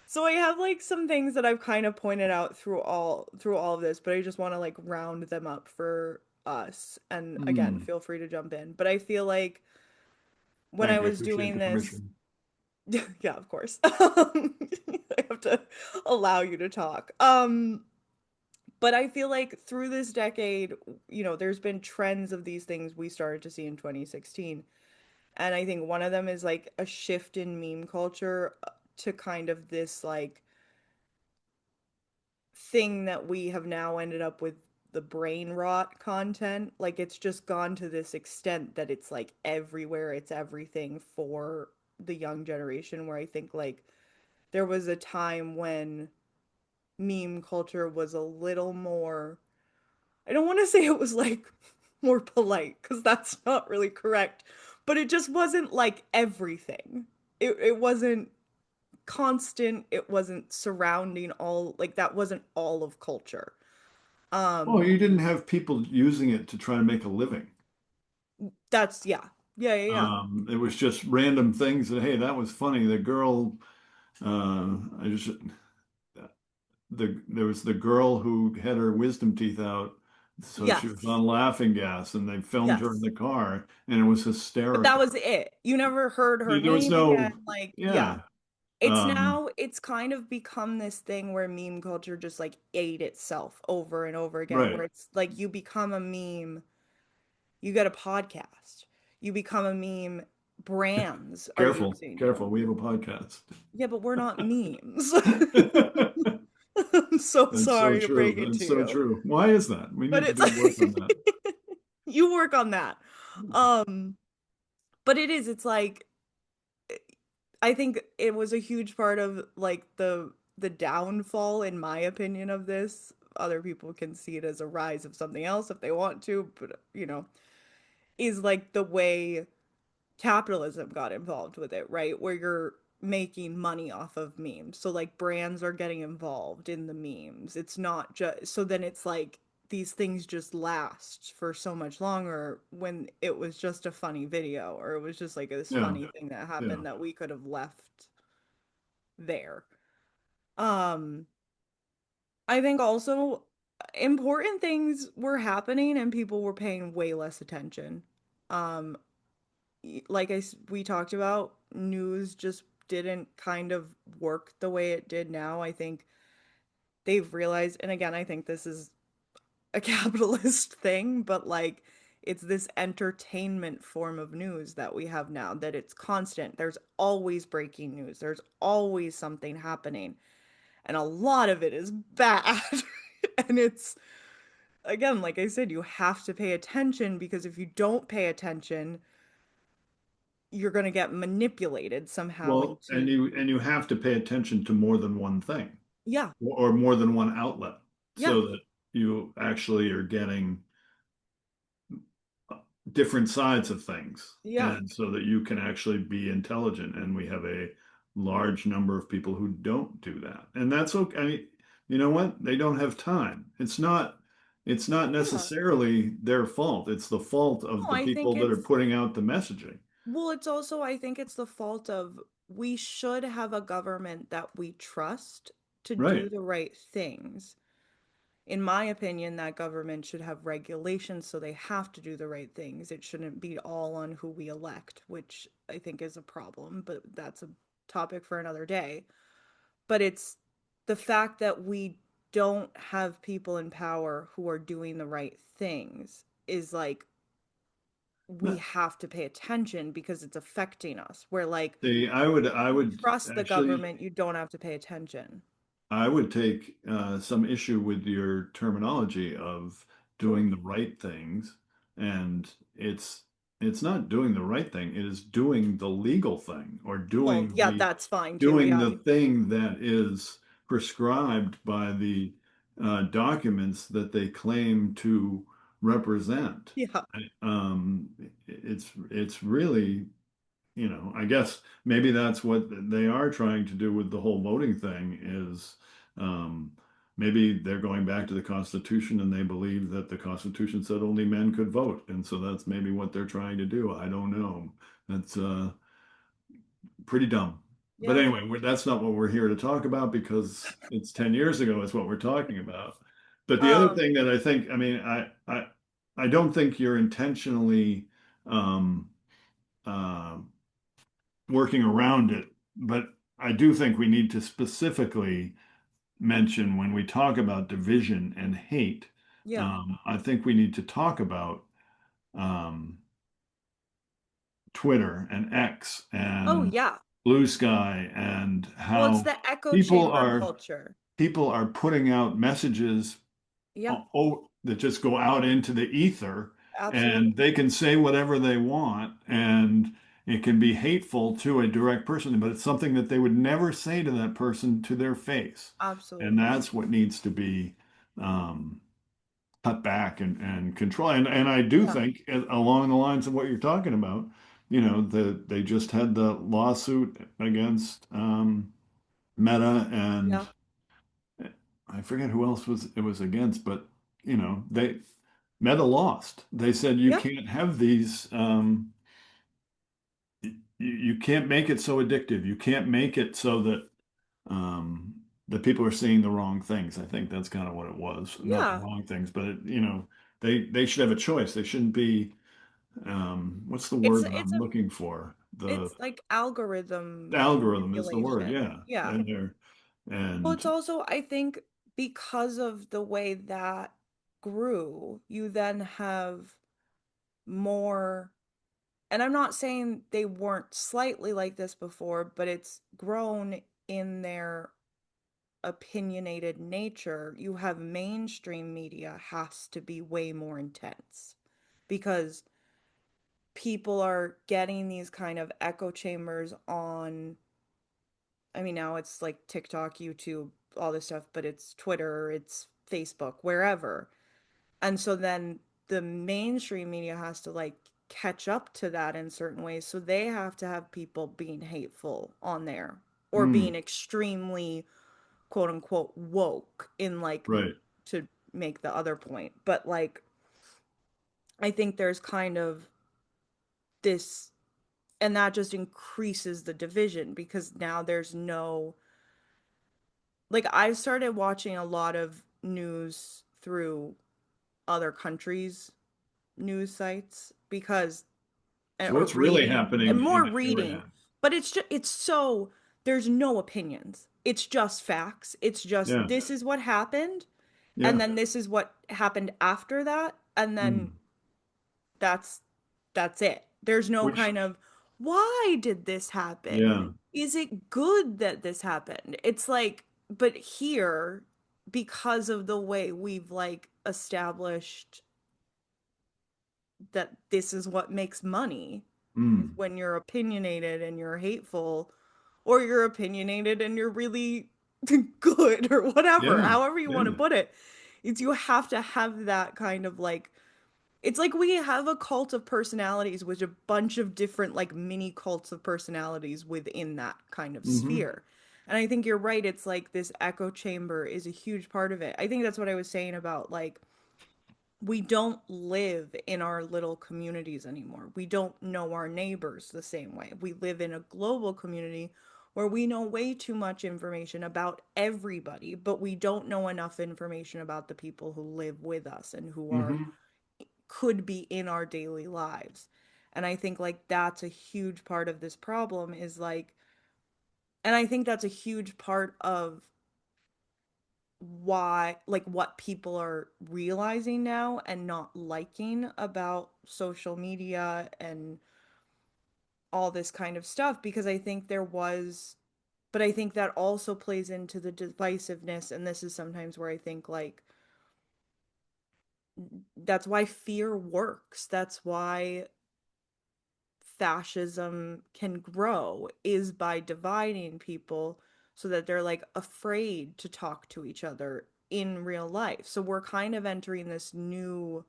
so I have like some things that I've kind of pointed out through all of this, but I just want to like round them up for us. And again, Hmm. feel free to jump in. But I feel like when I Thank you. I was appreciate doing the this, permission. yeah, of course. I have to allow you to talk. But I feel like through this decade, there's been trends of these things we started to see in 2016. And I think one of them is like a shift in meme culture to kind of this like thing that we have now ended up with the brain rot content. Like it's just gone to this extent that it's like everywhere, it's everything for the young generation where I think like there was a time when meme culture was a little more, I don't want to say it was like more polite because that's not really correct, but it just wasn't like everything. It wasn't constant, it wasn't surrounding all, like that wasn't all of culture. Well, Um you didn't have people using it to try to make a living. that's yeah. Yeah, yeah, yeah. It was just random things that, hey, that was funny. The girl, I just there was the girl who had her wisdom teeth out, so she was Yes. on laughing gas, and they filmed her in Yes. the car, and it was But that hysterical. was it. You never heard her There was name again. no, Like, yeah. yeah, It's um, now, it's kind of become this thing where meme culture just like ate itself over and over again, right. where it's like you become a meme, you get a podcast, you become a meme, brands are Careful, using careful. you. We have a podcast. Yeah, but we're not memes. That's I'm so so sorry to true. break it to That's so you. true. Why is that? We But need to it's do work on that. you work on that. Um, but it's like I think it was a huge part of like the downfall, in my opinion, of this. Other people can see it as a rise of something else if they want to, but is like the way capitalism got involved with it, right? Where you're making money off of memes. So like brands are getting involved in the memes. It's not just so then it's like these things just last for so much longer when it was just a funny video or it was just like this Yeah, funny thing that yeah. happened that we could have left there. Um, I think also important things were happening and people were paying way less attention. Um, like we talked about, news just didn't kind of work the way it did now. I think they've realized, and again, I think this is a capitalist thing, but like it's this entertainment form of news that we have now that it's constant. There's always breaking news. There's always something happening. And a lot of it is bad. And it's, again, like I said, you have to pay attention because if you don't pay attention, you're going to get manipulated somehow Well, and into, you have to pay attention to more than one thing yeah, or more than one outlet yeah, so that you actually are getting different sides of things yeah. and so that you can actually be intelligent. And we have a large number of people who don't do that. And that's okay. I mean, you know what? They don't have time. It's not Yeah. necessarily their fault. It's the fault of No, the I think people that are it's, putting out the messaging. well, it's also, I think it's the fault of we should have a government that we trust to Right. do the right things. In my opinion, that government should have regulations so they have to do the right things. It shouldn't be all on who we elect, which I think is a problem, but that's a topic for another day. But it's the fact that we don't have people in power who are doing the right things is like we No, have to pay attention because it's affecting us. Where like see, I you would trust the actually government, you don't have to pay attention. I would take some issue with your terminology of Sure. doing the right things, and it's not doing the right thing. It is doing the legal thing or Well, yeah, that's fine too. doing Yeah. the thing that is prescribed by the documents that they claim to represent. Yeah. It's really I guess maybe that's what they are trying to do with the whole voting thing is um, maybe they're going back to the Constitution and they believe that the Constitution said only men could vote. And so that's maybe what they're trying to do. I don't know. That's pretty dumb. But Yeah. anyway, that's not what we're here to talk about because it's 10 years ago is what we're talking about. But the other Um, thing that I think, I mean, I don't think you're intentionally um, uh, working around it. But I do think we need to specifically mention when we talk about division and hate, yeah. I think we need to talk about um, Twitter and X Oh, and yeah. Blue Sky and Well, it's how the echo people chamber are culture. people are putting out messages Yeah, that just go out into the ether and absolutely. they can say whatever they want and it can be hateful to a direct person, but it's something that they would never say to that person to their face. And Absolutely. that's what needs to be um, cut back and control. And I do Yeah. think along the lines of what you're talking about, they just had the lawsuit against Meta, and Yeah. I forget who else it was against, but they Meta lost. They said you Yeah. can't have these. You can't make it so addictive. You can't make it so um, that people are seeing the wrong things. I think that's kind of what it was. Not the Yeah. wrong things, but they should have a choice. They shouldn't be. What's the It's word that it's I'm a looking for? The it's like algorithm algorithm is the word. manipulation. Yeah, Yeah. and they're Well, and it's also, I think, because of the way that grew, you then have more, and I'm not saying they weren't slightly like this before, but it's grown in their opinionated nature. You have mainstream media has to be way more intense because people are getting these kind of echo chambers on, I mean, now it's like TikTok, YouTube, all this stuff, but it's Twitter, it's Facebook, wherever. And so then the mainstream media has to like catch up to that in certain ways. So they have to have people being hateful on there or mm, being extremely quote unquote woke in like right. to make the other point. But like, I think there's kind of this, and that just increases the division because now there's no, like, I started watching a lot of news through other countries' news sites because, So or what's really reading and happening more in reading, area? but it's just, it's so, there's no opinions. It's just facts. It's just, Yeah, this is what happened, and yeah. then this is what happened after that, and then Mm, that's that's it. There's no which kind of, why did this happen? yeah. Is it good that this happened? It's like, but here, because of the way we've like established that this is what makes money, is Mm, when you're opinionated and you're hateful, or you're opinionated and you're really good or whatever, yeah, however you want to yeah. put it. It's, you have to have that kind of like, it's like we have a cult of personalities with a bunch of different like mini cults of personalities within that kind of Hmm. sphere. And I think you're right, it's like this echo chamber is a huge part of it. I think that's what I was saying about like we don't live in our little communities anymore. We don't know our neighbors the same way. We live in a global community where we know way too much information about everybody, but we don't know enough information about the people who live with us and who are Hmm. could be in our daily lives. And I think like that's a huge part of this problem is like, and I think that's a huge part of why, like what people are realizing now and not liking about social media and all this kind of stuff, because I think there was, but I think that also plays into the divisiveness. And this is sometimes where I think like that's why fear works. That's why fascism can grow is by dividing people so that they're like afraid to talk to each other in real life. So we're kind of entering this new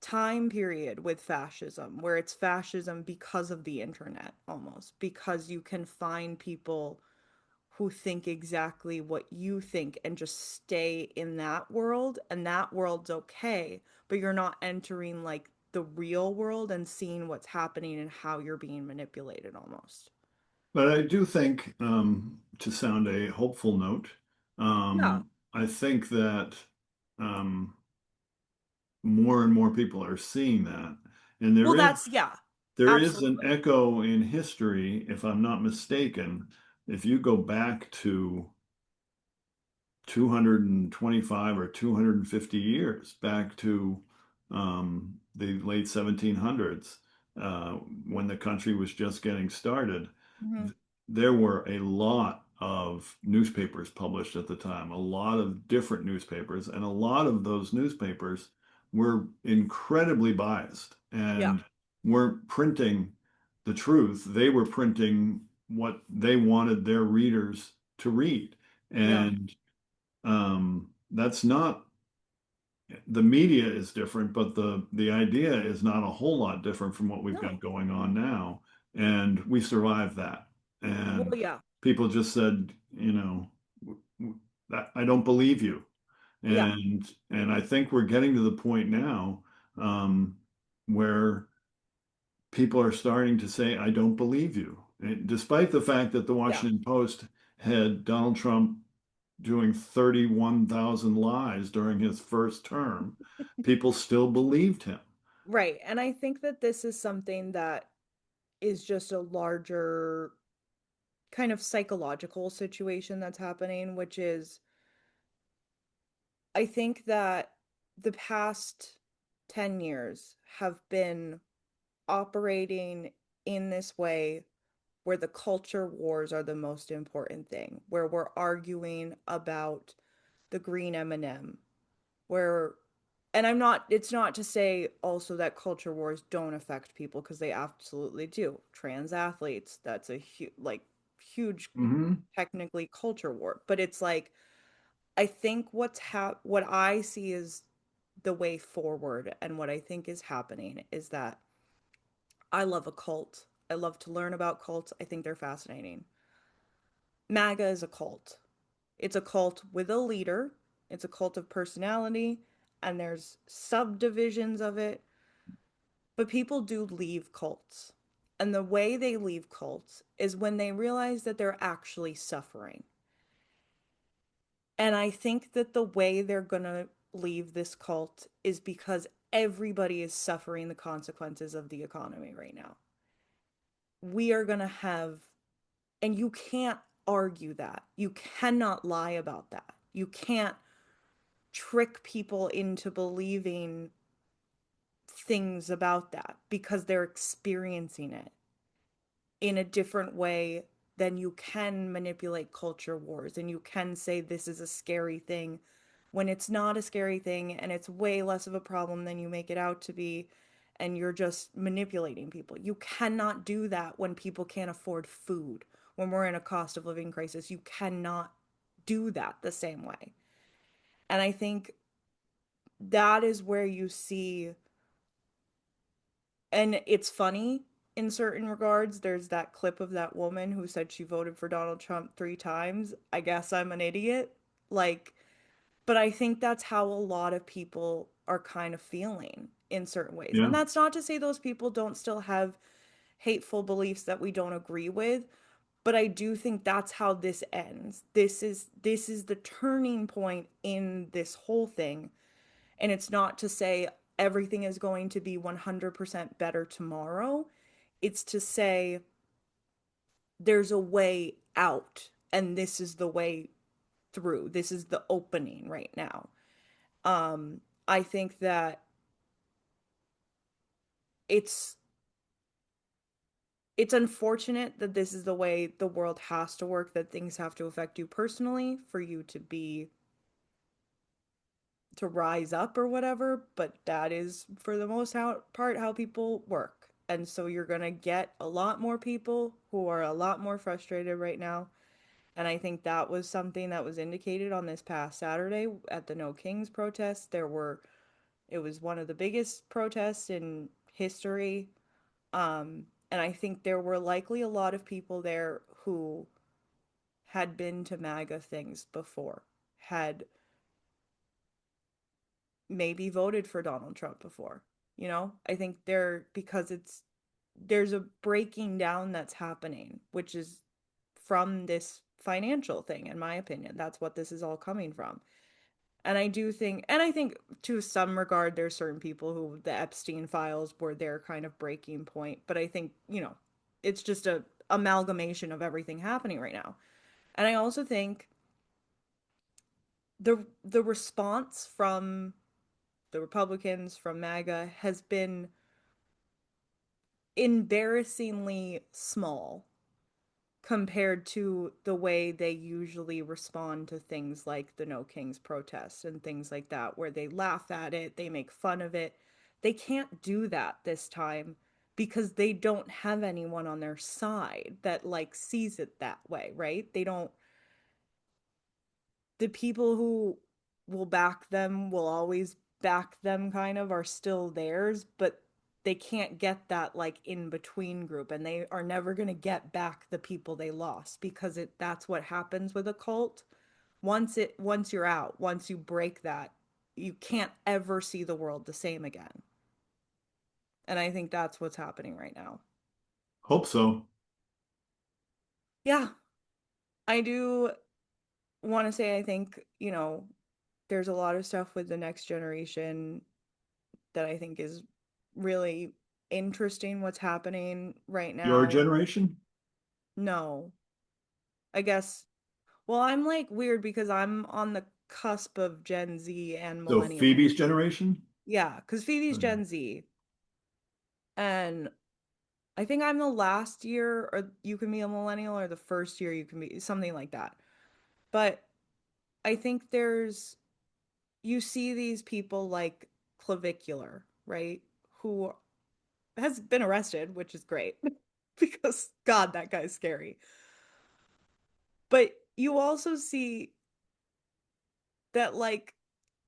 time period with fascism where it's fascism because of the internet almost because you can find people who think exactly what you think and just stay in that world, and that world's okay, but you're not entering like the real world and seeing what's happening and how you're being manipulated almost. But I do think, to sound a hopeful note, Yeah. I think that um, more and more people are seeing that, and Well, there is that's, yeah, there is an absolutely. echo in history, if I'm not mistaken. If you go back to 225 or 250 years back to the late 1700s, uh, when the country was just getting started. Hmm. There were a lot of newspapers published at the time, a lot of different newspapers, and a lot of those newspapers were incredibly biased Yeah. and weren't printing the truth. They were printing what they wanted their readers to read. Yeah. And that's not the media is different, but the idea is not a whole lot different from what we've got No. going on now. And we survived that. Well, And yeah. people just said, I don't believe you. Yeah. And I think we're getting to the point now where people are starting to say, I don't believe you. And despite the fact that the Yeah. Washington Post had Donald Trump doing 31,000 lies during his first term, people still believed him. Right. And I think that this is something that is just a larger kind of psychological situation that's happening, which is I think that the past 10 years have been operating in this way where the culture wars are the most important thing, where we're arguing about the green M&M, where and I'm not it's not to say also that culture wars don't affect people because they absolutely do. Trans athletes, that's a huge Hmm. technically culture war, but it's like I think what I see is the way forward and what I think is happening is that I love a cult. I love to learn about cults. I think they're fascinating. MAGA is a cult. It's a cult with a leader. It's a cult of personality and there's subdivisions of it, but people do leave cults. And the way they leave cults is when they realize that they're actually suffering. And I think that the way they're going to leave this cult is because everybody is suffering the consequences of the economy right now. We are going to have, and you can't argue that. You cannot lie about that. You can't trick people into believing things about that because they're experiencing it in a different way than you can manipulate culture wars and you can say this is a scary thing when it's not a scary thing and it's way less of a problem than you make it out to be and you're just manipulating people. You cannot do that when people can't afford food. When we're in a cost of living crisis, you cannot do that the same way. And I think that is where you see and it's funny in certain regards. There's that clip of that woman who said she voted for Donald Trump 3 times. I guess I'm an idiot. Like, but I think that's how a lot of people are kind of feeling in certain ways. And Yeah. that's not to say those people don't still have hateful beliefs that we don't agree with, but I do think that's how this ends. This is the turning point in this whole thing. And it's not to say everything is going to be 100% better tomorrow. It's to say there's a way out, and this is the way through. This is the opening right now. I think that it's it's unfortunate that this is the way the world has to work, that things have to affect you personally for you to rise up or whatever, but that is for the most part how people work. And so you're going to get a lot more people who are a lot more frustrated right now. And I think that was something that was indicated on this past Saturday at the No Kings protest. It was one of the biggest protests in history. And I think there were likely a lot of people there who had been to MAGA things before, had maybe voted for Donald Trump before. I think because there's a breaking down that's happening, which is from this financial thing, in my opinion. That's what this is all coming from. And I think to some regard, there's certain people who the Epstein files were their kind of breaking point. But I think, it's just a amalgamation of everything happening right now. And I also think the response from the Republicans, from MAGA, has been embarrassingly small compared to the way they usually respond to things like the No Kings protests and things like that, where they laugh at it, they make fun of it. They can't do that this time because they don't have anyone on their side that sees it that way, right? They don't, the people who will back them will always back them kind of are still theirs, but they can't get that like in between group, and they are never going to get back the people they lost because that's what happens with a cult. Once you're out, once you break that, you can't ever see the world the same again. And I think that's what's happening right now. Hope so. Yeah, I do want to say I think, there's a lot of stuff with the next generation that I think is really interesting what's happening right Your now. generation? No, I guess, well, I'm like weird because I'm on the cusp of Gen Z and So millennial. Phoebe's generation? Yeah, because Phoebe's Okay. Gen Z. And I think I'm the last year, or you can be a millennial, or the first year you can be something like that. But I think you see these people like Clavicular, right? Who has been arrested, which is great because God, that guy's scary. But you also see that like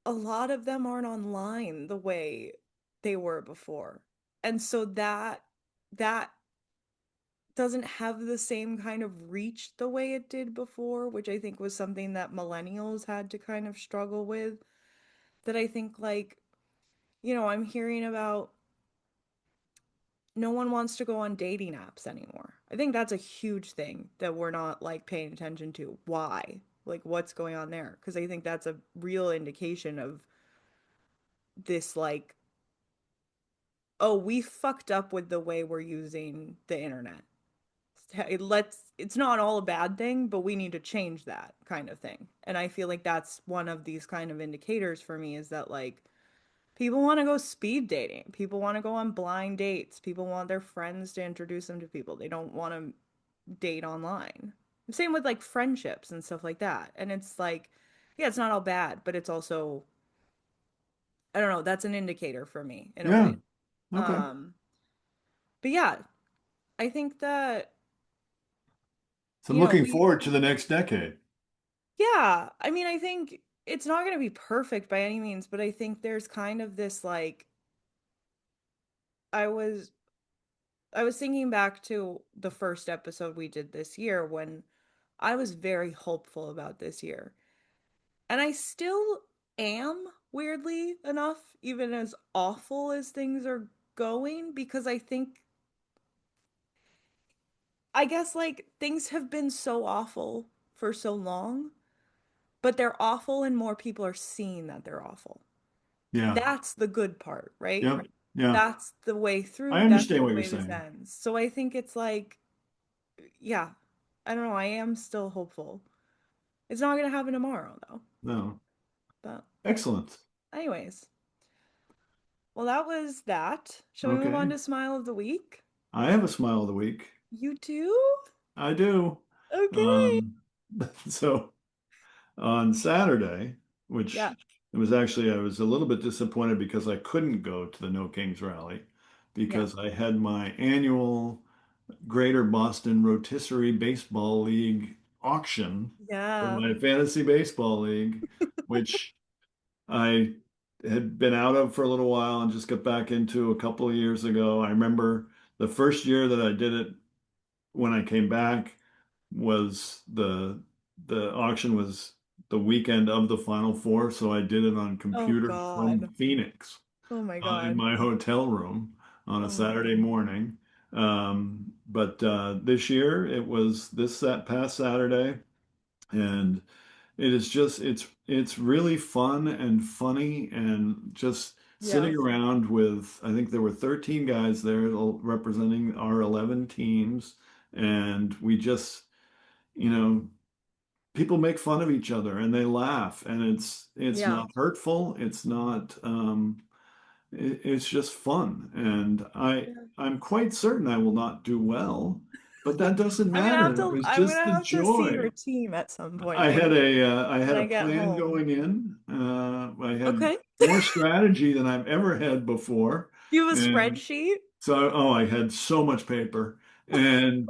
a lot of them aren't online the way they were before. And so that doesn't have the same kind of reach the way it did before, which I think was something that millennials had to kind of struggle with. That I think like, I'm hearing about no one wants to go on dating apps anymore. I think that's a huge thing that we're not like paying attention to. Why? Like what's going on there? Because I think that's a real indication of this like, oh, we fucked up with the way we're using the internet. It's not all a bad thing, but we need to change that kind of thing. And I feel like that's one of these kind of indicators for me is that like people want to go speed dating. People want to go on blind dates. People want their friends to introduce them to people. They don't want to date online. Same with like friendships and stuff like that. And it's like, yeah, it's not all bad, but it's also, I don't know, that's an indicator for me in a Yeah. way. Okay. Um, but yeah, I think that, So I'm looking we, forward to the next decade. yeah, I mean, I think it's not going to be perfect by any means, but I think there's kind of this like, I was I was thinking back to the first episode we did this year when I was very hopeful about this year. And I still am, weirdly enough, even as awful as things are going, because I guess like things have been so awful for so long, but they're awful and more people are seeing that they're awful. Yeah. That's the good part, right? Yep. Yeah. That's the way I through. That's understand the what you're way this saying. ends. So I think it's like, yeah, I don't know. I am still hopeful. It's not gonna happen tomorrow though. No. But Excellent. anyways, well, that was that. Shall we move on Okay. to smile of the week? I have a smile of the week. You too? I do. Okay. Um, so on Saturday, Yeah. which it was actually, I was a little bit disappointed because I couldn't go to the No Kings rally Yeah. because I had my annual Greater Boston Rotisserie Baseball League auction for Yeah. my fantasy baseball league, which I had been out of for a little while and just got back into a couple of years ago. I remember the first year that I did it when I came back was the auction was the weekend of the Final Four, so I did it on Oh computer from God. Phoenix Oh my in God. my hotel room on a Oh my Saturday God. morning. But this year it was that past Saturday, and it is just it's really fun and funny and just Yeah. sitting around with I think there were 13 guys there representing our 11 teams, and we just you know people make fun of each other and they laugh, and it's Yeah. not hurtful, it's not it's just fun, and Yeah. I'm quite certain I will not do well, but that doesn't matter. It was I'm just gonna the have to see your joy. team at some point I had maybe I when had a I get plan home. going in. I had Okay. more strategy than I've ever had before, You have a and spreadsheet? so oh, I had so much paper, and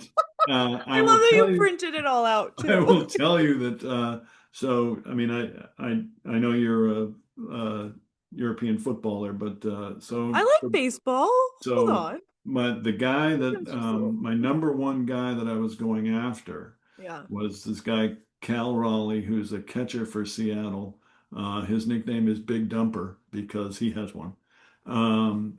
I I will love that tell you you, printed it all out I too. will tell you that. So I mean, I know you're a European footballer, but I like baseball. Hold so on. the guy that That's just a little. my number one guy that I was going after Yeah. was this guy Cal Raleigh, who's a catcher for Seattle. His nickname is Big Dumper because he has one.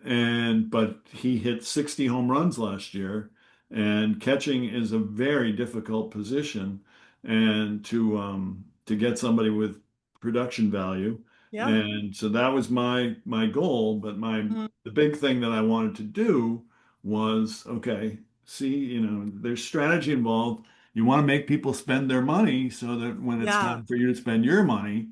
And but he hit 60 home runs last year, and catching is a very difficult position, and to get somebody with production value. Yeah. And so that was my goal, but my Mhm. the big thing that I wanted to do was, okay, see, there's strategy involved. You want to make people spend their money so that when it's Yeah. time for you to spend your money.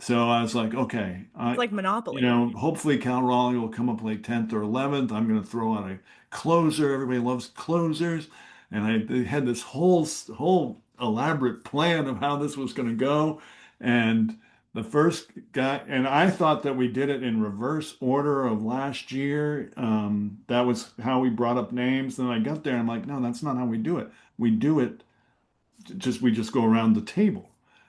So I was like, okay, It's like Monopoly. hopefully Cal Raleigh will come up like 10th or 11th. I'm going to throw out a closer. Everybody loves closers. And I had this whole elaborate plan of how this was going to go. And the first guy, and I thought that we did it in reverse order of last year. That was how we brought up names. Then I got there, and I'm like, no, that's not how we do it. We do it we just go around the table.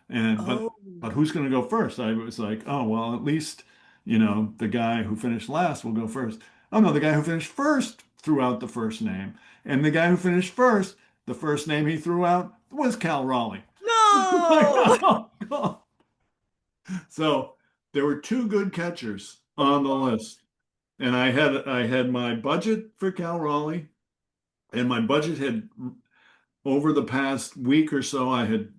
And Oh. but who's going to go first? I was like, oh well, at least the guy who finished last will go first. Oh no, the guy who finished first threw out the first name, and the guy who finished first, the first name he threw out was Cal Raleigh. Like, No. oh, God. So there were two good catchers on the list, and I had my budget for Cal Raleigh, and my budget had over the past week or so I had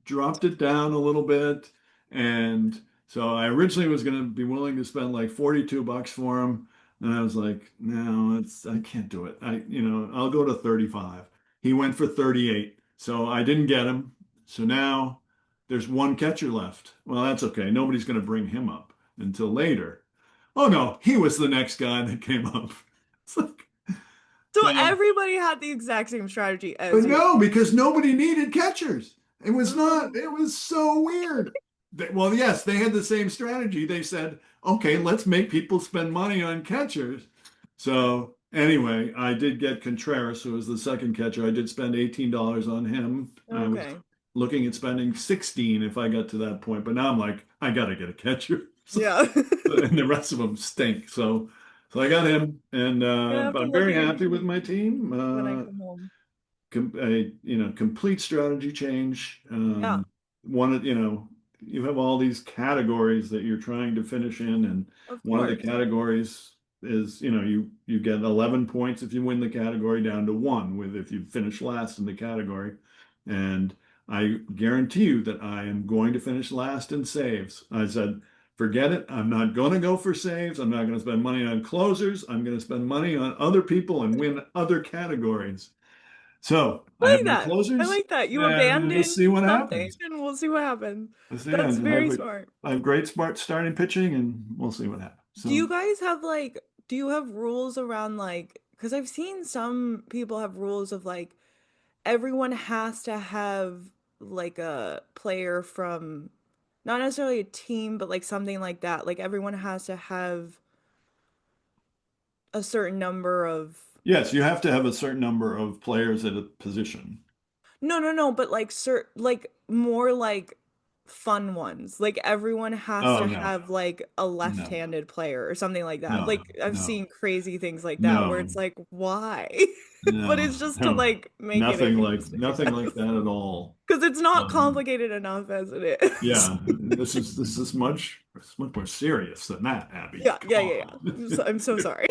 dropped it down a little bit. And so I originally was going to be willing to spend like $42 for him. And I was like, no, I can't do it. I'll go to 35. He went for 38. So I didn't get him. So now there's one catcher left. Well, that's okay. Nobody's going to bring him up until later. Oh no, he was the next guy that came up. It's like, So so everybody had the exact same strategy but as you. no, because nobody needed catchers. It was not, Oh. it was so weird. Well, yes, they had the same strategy. They said, okay, let's make people spend money on catchers. So anyway, I did get Contreras, who was the second catcher. I did spend $18 on him. I was Okay. looking at spending 16 if I got to that point, but now I'm like, I gotta get a catcher. Yeah. And the rest of them stink. So I got him, and Gonna have to I'm look very at your happy with team my team. when I come home. Complete strategy change. Yeah, One, you have all these categories that you're trying to finish in, and of one of the course. categories is, you get 11 points if you win the category down to one with if you finish last in the category. And I guarantee you that I am going to finish last in saves. I said, forget it. I'm not going to go for saves. I'm not going to spend money on closers. I'm going to spend money on other people and win other categories. So I I have like my that. I closers, like that. You and we'll see abandon what something happens. and we'll see what happens. We'll see. That's I have very a, smart. I have great smart starting pitching, and we'll see what happens. Do you So guys have like, do you have rules around like, because I've seen some people have rules of like, everyone has to have like a player from not necessarily a team, but like something like that. Like everyone has to have a certain number of yes, you have to have a certain number of players at a position. no, no, no, but like like more like fun ones. Like everyone has Oh to no, have like a no, left-handed player or something like that. no, Like I've no, seen crazy things like that where no, it's like, why? But no, it's just to no. like make it interesting, I Nothing like guess. that at all. Because it's not Um, complicated enough as it is. yeah, this is much more serious than that, Abby. Yeah, Come yeah, yeah, yeah. on. I'm so sorry.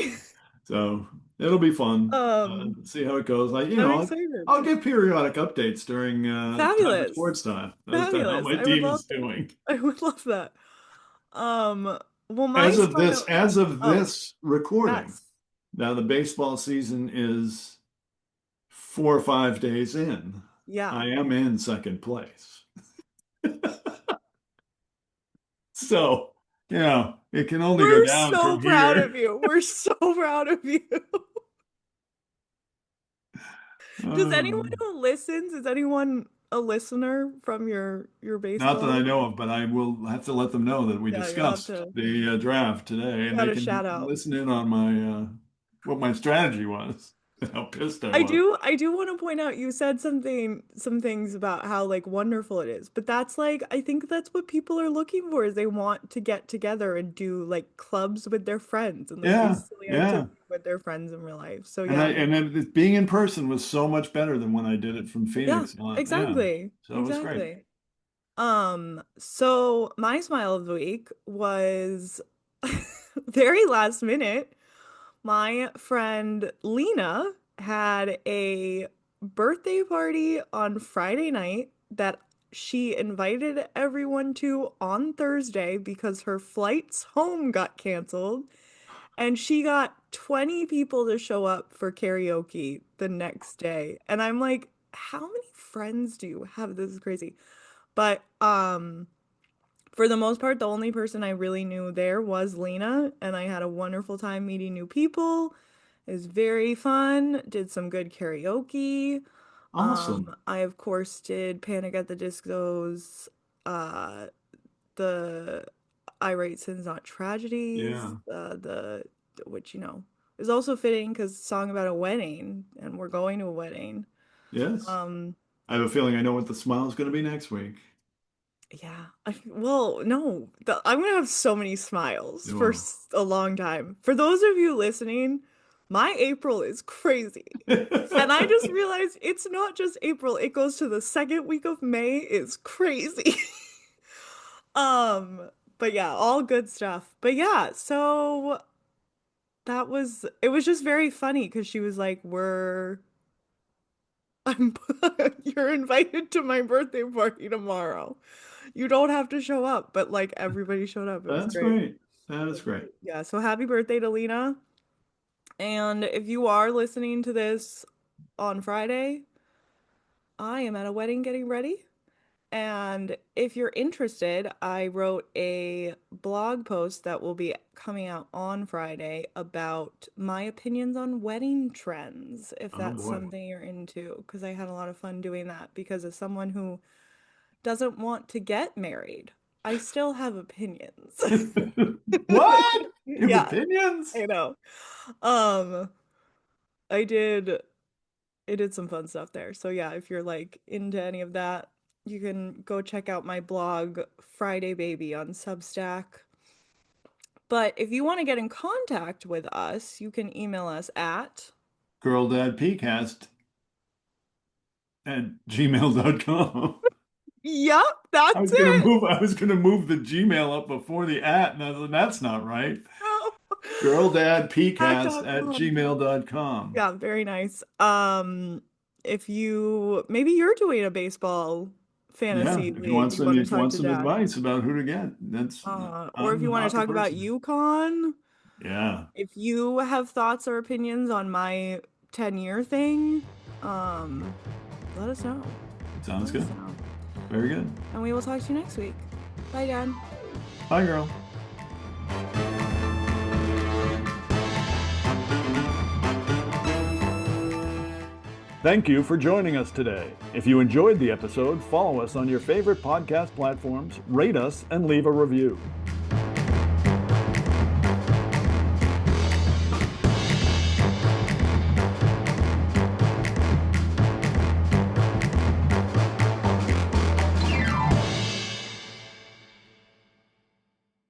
So it'll be fun. Um, See how it goes. Like, I'm excited. I'll give periodic updates during time for Fabulous. sports time as to how Fabulous. my I would team love is that. doing. I would love that. Well, mine's kind of, As of oh, this recording, yes. now the baseball season is 4 or 5 days in. Yeah. I am in second place. So, it can only go We're down so from proud of here. you. We're so proud of you. Does anyone Um, who listens, is anyone a listener from your Not that baseball I league? know of, but I will have to let them know that we Yeah, you'll have discussed to the draft today, you and they gotta can shout out. listen in on my what my strategy was. how pissed I was. I do want to point out you said some things about how like wonderful it is. But that's like I think that's what people are looking for is they want to get together and do like clubs with their friends and like do Yeah, silly yeah. activities with their friends in real life. So And yeah, being in person was so much better than when I did it from yeah, Phoenix. Yeah. exactly. So it was great. Exactly. So my smile of the week was very last minute. My friend Lena had a birthday party on Friday night that she invited everyone to on Thursday because her flights home got canceled. And she got 20 people to show up for karaoke the next day. And I'm like, how many friends do you have? This is crazy. But for the most part, the only person I really knew there was Lena, and I had a wonderful time meeting new people. It was very fun. Did some good karaoke. Awesome. I of course did Panic at the Disco's uh the I Write Sins Not Tragedies, Yeah. the which is also fitting because song about a wedding and we're going to a wedding. Yes. Um I have a feeling I know what the smile is going to be next week. Yeah. Well, no, I'm gonna have so many smiles for Oh. a long time. For those of you listening, my April is crazy. And I just realized it's not just April, it goes to the second week of May is crazy. Um, but yeah, all good stuff. But yeah, so it was just very funny because she was like, I'm you're invited to my birthday party tomorrow. You don't have to show up, but like everybody showed up. It was That's great. great. That is great. Yeah, so happy birthday to Lena. And if you are listening to this on Friday, I am at a wedding getting ready. And if you're interested, I wrote a blog post that will be coming out on Friday about my opinions on wedding trends, if Oh that's boy. something you're into, because I had a lot of fun doing that because as someone who doesn't want to get married, I still have opinions. What? You have Yeah, opinions? I know. Um, I did I did some fun stuff there. So yeah, if you're like into any of that, you can go check out my blog Friday Baby on Substack. But if you want to get in contact with us, you can email us at GirlDadPcast@gmail.com. Yep, that's it. I was gonna move the Gmail up before the at, and I was like, that's not right. At GirlDadPcast dot at com. gmail.com. Yeah, very nice. If you maybe you're doing a baseball Yeah, fantasy league, you want to if you talk want to some Dad. advice about who to get, Or if I'm you the want to hockey talk about person. UConn, Yeah, if you have thoughts or opinions on my 10-year thing, um, let us know. sounds Let us good. know. Very good. And we will talk to you next week. Bye, Dad. Bye, girl. Thank you for joining us today. If you enjoyed the episode, follow us on your favorite podcast platforms, rate us, and leave a review.